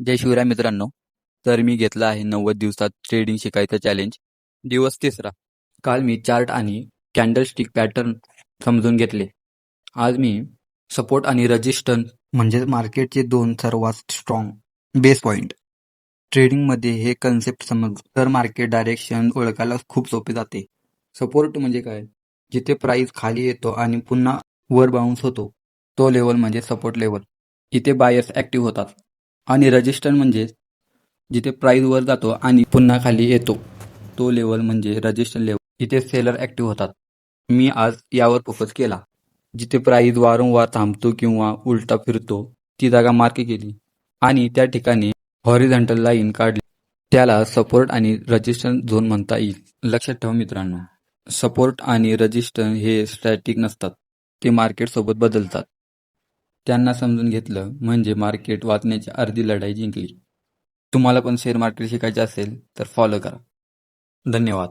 जय शिवराय मित्रांनो. तर मी घेतला आहे 90 दिवसात ट्रेडिंग शिकायचं चॅलेंज. दिवस 3रा. काल मी चार्ट आणि कॅन्डलस्टिक पॅटर्न समजून घेतले. आज मी सपोर्ट आणि रेजिस्टन्स म्हणजे मार्केटचे 2 सर्वात स्ट्रॉंग बेस पॉइंट. ट्रेडिंगमध्ये हे कन्सेप्ट समज तर मार्केट डायरेक्शन ओळखायला खूप सोपे जाते. सपोर्ट म्हणजे काय? जिथे प्राइस खाली येतो आणि पुन्हा वर बाउन्स होतो तो लेवल म्हणजे सपोर्ट लेवल. इथे बायर्स ॲक्टिव्ह होतात. आणि रेजिस्टन्स म्हणजे जिथे प्राइस वर जातो आणि पुन्हा खाली येतो तो लेवल म्हणजे रेजिस्टन्स लेवल. इथे सेलर ॲक्टिव्ह होतात. मी आज यावर फोकस केला. जिथे प्राइस वारंवार थांबतो किंवा उलटा फिरतो ती जागा मार्क केली आणि त्या ठिकाणी हॉरिझॉन्टल लाईन काढली. त्याला सपोर्ट आणि रेजिस्टन्स झोन म्हणता येईल. लक्षात ठेवा मित्रांनो, सपोर्ट आणि रेजिस्टन्स हे स्टॅटिक नसतात, ते मार्केट सोबत बदलतात. त्यांना समजून घेतलं म्हणजे मार्केट वाचण्याची अर्धी लढाई जिंकली. तुम्हाला पण शेअर मार्केट शिकायचे असेल तर फॉलो करा. धन्यवाद.